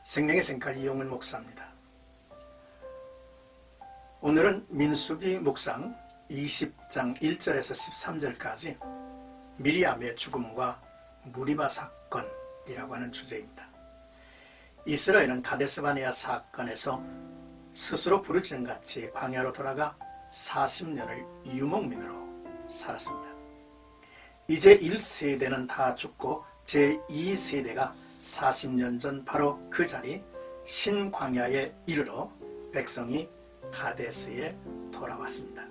생명의 생각 이용훈 목사입니다. 오늘은 민수기 묵상 20장 1절에서 13절까지 미리암의 죽음과 무리바 사건이라고 하는 주제입니다. 이스라엘은 가데스바네아 사건에서 스스로 부르짖음같이 광야로 돌아가 40년을 유목민으로 살았습니다. 이제 1세대는 다 죽고 제2세대가 40년 전 바로 그 자리 신광야에 이르러 백성이 가데스에 돌아왔습니다.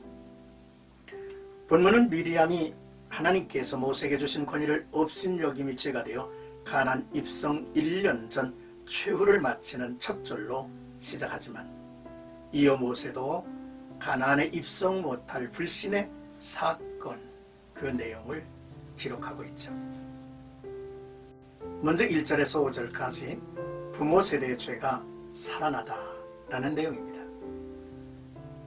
본문은 미리암이 하나님께서 모세에게 주신 권위를 업신여김이 죄가 되어 가나안 입성 1년 전 최후를 마치는 첫 절로 시작하지만 이어 모세도 가나안에 입성 못할 불신의 사건, 그 내용을 기록하고 있죠. 먼저 1절에서 5절까지 부모 세대의 죄가 살아나다 라는 내용입니다.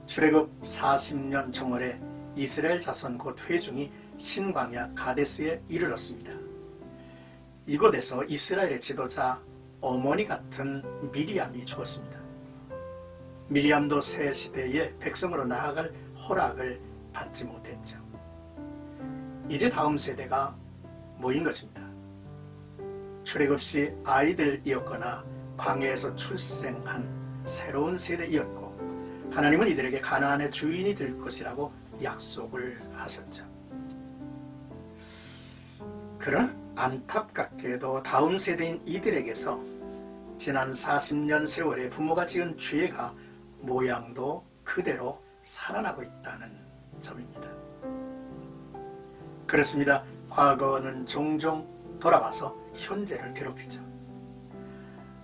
출애굽 40년 정월에 이스라엘 자손 곧 회중이 신광야 가데스에 이르렀습니다. 이곳에서 이스라엘의 지도자 어머니 같은 미리암이 죽었습니다. 미리암도 새 시대의 백성으로 나아갈 허락을 받지 못했죠. 이제 다음 세대가 모인 것입니다. 출애굽 시 아이들이었거나 광야에서 출생한 새로운 세대이었고 하나님은 이들에게 가나안의 주인이 될 것이라고 약속을 하셨죠. 그러나 안타깝게도 다음 세대인 이들에게서 지난 40년 세월의 부모가 지은 죄가 모양도 그대로 살아나고 있다는 점입니다. 그렇습니다. 과거는 종종 돌아와서 현재를 괴롭히죠.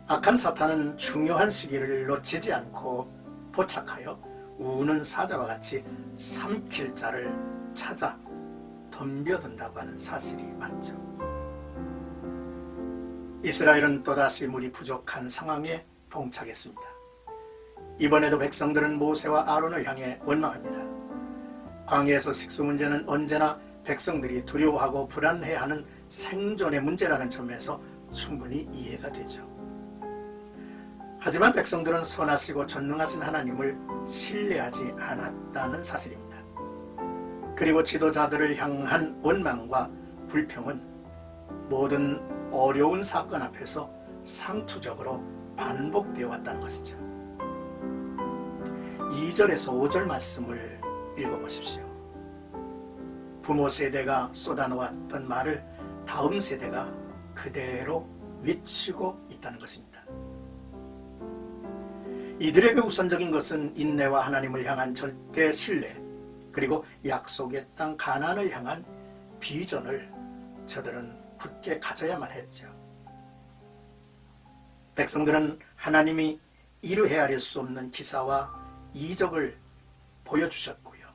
악한 사탄은 중요한 시기를 놓치지 않고 포착하여 우는 사자와 같이 삼킬 자를 찾아 덤벼든다고 하는 사실이 맞죠. 이스라엘은 또다시 물이 부족한 상황에 봉착했습니다. 이번에도 백성들은 모세와 아론을 향해 원망합니다. 광야에서 식수 문제는 언제나 백성들이 두려워하고 불안해하는 생존의 문제라는 점에서 충분히 이해가 되죠. 하지만 백성들은 선하시고 전능하신 하나님을 신뢰하지 않았다는 사실입니다. 그리고 지도자들을 향한 원망과 불평은 모든 어려운 사건 앞에서 상투적으로 반복되어 왔다는 것이죠. 2절에서 5절 말씀을 읽어보십시오. 부모 세대가 쏟아놓았던 말을 다음 세대가 그대로 외치고 있다는 것입니다. 이들에게 우선적인 것은 인내와 하나님을 향한 절대 신뢰, 그리고 약속의 땅 가나안을 향한 비전을 저들은 굳게 가져야만 했죠. 백성들은 하나님이 이루 헤아릴 수 없는 기사와 이적을 보여주셨고요.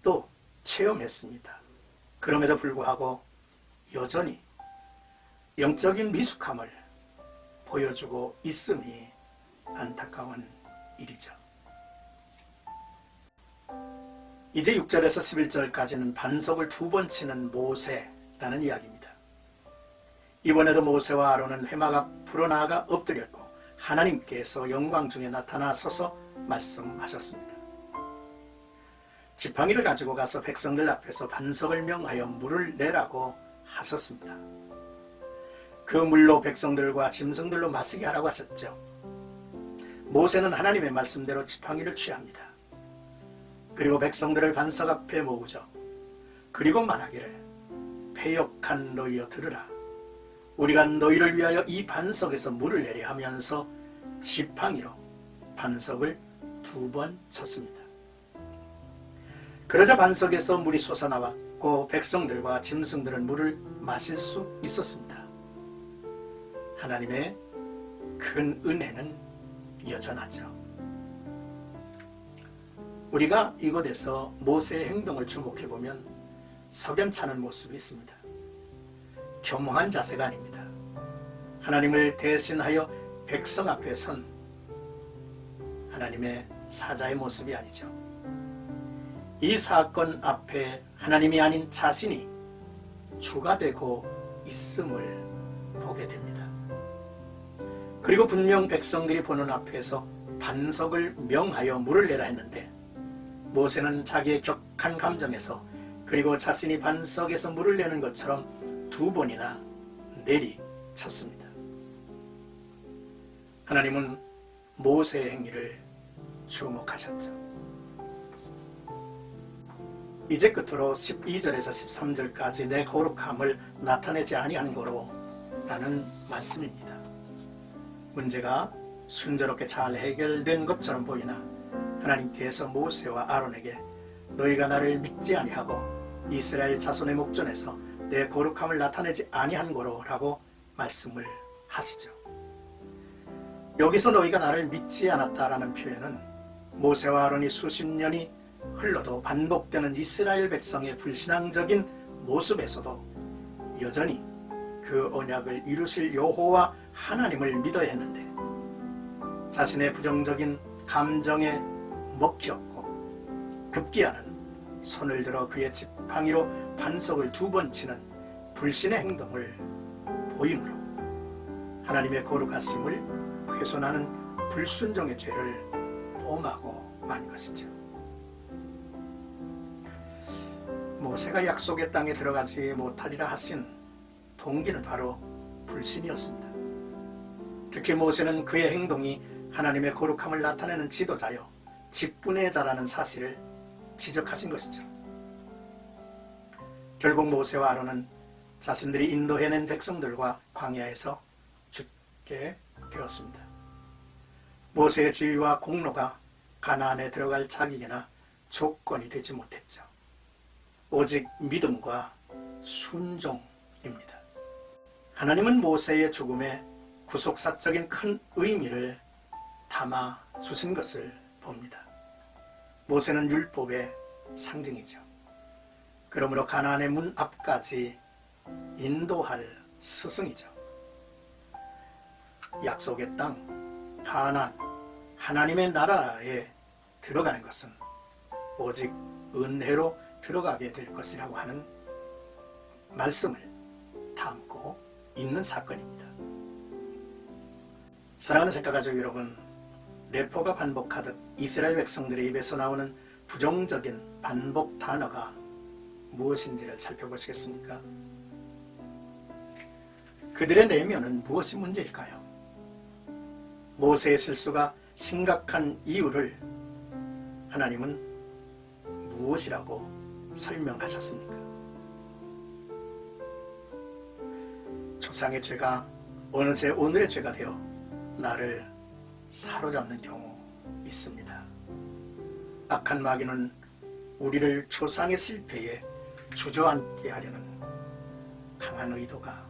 또 체험했습니다. 그럼에도 불구하고 여전히 영적인 미숙함을 보여주고 있음이 안타까운 일이죠. 이제 6절에서 11절까지는 반석을 2번 치는 모세라는 이야기입니다. 이번에도 모세와 아론은 회막 앞으로 나아가 엎드렸고 하나님께서 영광 중에 나타나셔서 말씀하셨습니다. 지팡이를 가지고 가서 백성들 앞에서 반석을 명하여 물을 내라고 하셨습니다. 그 물로 백성들과 짐승들로 마시게 하라고 하셨죠. 모세는 하나님의 말씀대로 지팡이를 취합니다. 그리고 백성들을 반석 앞에 모으죠. 그리고 말하기를 패역한 너희여 들으라. 우리가 너희를 위하여 이 반석에서 물을 내려 하면서 지팡이로 반석을 2번 쳤습니다. 그러자 반석에서 물이 솟아나왔고 백성들과 짐승들은 물을 마실 수 있었습니다. 하나님의 큰 은혜는 여전하죠. 우리가 이곳에서 모세의 행동을 주목해보면 석연찮은 모습이 있습니다. 겸허한 자세가 아닙니다. 하나님을 대신하여 백성 앞에 선 하나님의 사자의 모습이 아니죠. 이 사건 앞에 하나님이 아닌 자신이 주가 되고 있음을 보게 됩니다. 그리고 분명 백성들이 보는 앞에서 반석을 명하여 물을 내라 했는데 모세는 자기의 격한 감정에서 그리고 자신이 반석에서 물을 내는 것처럼 2번이나 내리쳤습니다. 하나님은 모세의 행위를 주목하셨죠. 이제 끝으로 12절에서 13절까지 내 거룩함을 나타내지 아니한 거로 라는 말씀입니다. 문제가 순조롭게 잘 해결된 것처럼 보이나 하나님께서 모세와 아론에게 너희가 나를 믿지 아니하고 이스라엘 자손의 목전에서 내 거룩함을 나타내지 아니한 거로 라고 말씀을 하시죠. 여기서 너희가 나를 믿지 않았다라는 표현은 모세와 아론이 수십 년이 흘러도 반복되는 이스라엘 백성의 불신앙적인 모습에서도 여전히 그 언약을 이루실 여호와 하나님을 믿어야 했는데 자신의 부정적인 감정에 먹혔고 급기야는 손을 들어 그의 지팡이로 반석을 2번 치는 불신의 행동을 보임으로 하나님의 거룩하심을 훼손하는 불순종의 죄를 범하고 만 것이죠. 모세가 약속의 땅에 들어가지 못하리라 하신 동기는 바로 불신이었습니다. 특히 모세는 그의 행동이 하나님의 거룩함을 나타내는 지도자요 직분의 자라는 사실을 지적하신 것이죠. 결국 모세와 아론은 자신들이 인도해낸 백성들과 광야에서 죽게 되었습니다. 모세의 지위와 공로가 가나안에 들어갈 자격이나 조건이 되지 못했죠. 오직 믿음과 순종입니다. 하나님은 모세의 죽음에 구속사적인 큰 의미를 담아 주신 것을 봅니다. 모세는 율법의 상징이죠. 그러므로 가나안의 문 앞까지 인도할 스승이죠. 약속의 땅 가나안 하나님의 나라에 들어가는 것은 오직 은혜로 들어가게 될 것이라고 하는 말씀을 담고 있는 사건입니다. 사랑하는 작가가족 여러분, 레포가 반복하듯 이스라엘 백성들의 입에서 나오는 부정적인 반복 단어가 무엇인지를 살펴보시겠습니까? 그들의 내면은 무엇이 문제일까요? 모세의 실수가 심각한 이유를 하나님은 무엇이라고 설명하셨습니까? 조상의 죄가 어느새 오늘의 죄가 되어 나를 사로잡는 경우 있습니다. 악한 마귀는 우리를 조상의 실패에 주저앉게 하려는 강한 의도가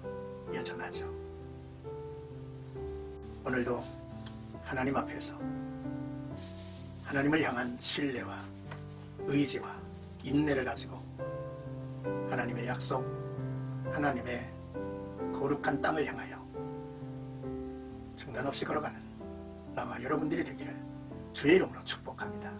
여전하죠. 오늘도 하나님 앞에서 하나님을 향한 신뢰와 의지와 인내를 가지고 하나님의 약속, 하나님의 거룩한 땅을 향하여 중단 없이 걸어가는 나와 여러분들이 되기를 주의 이름으로 축복합니다.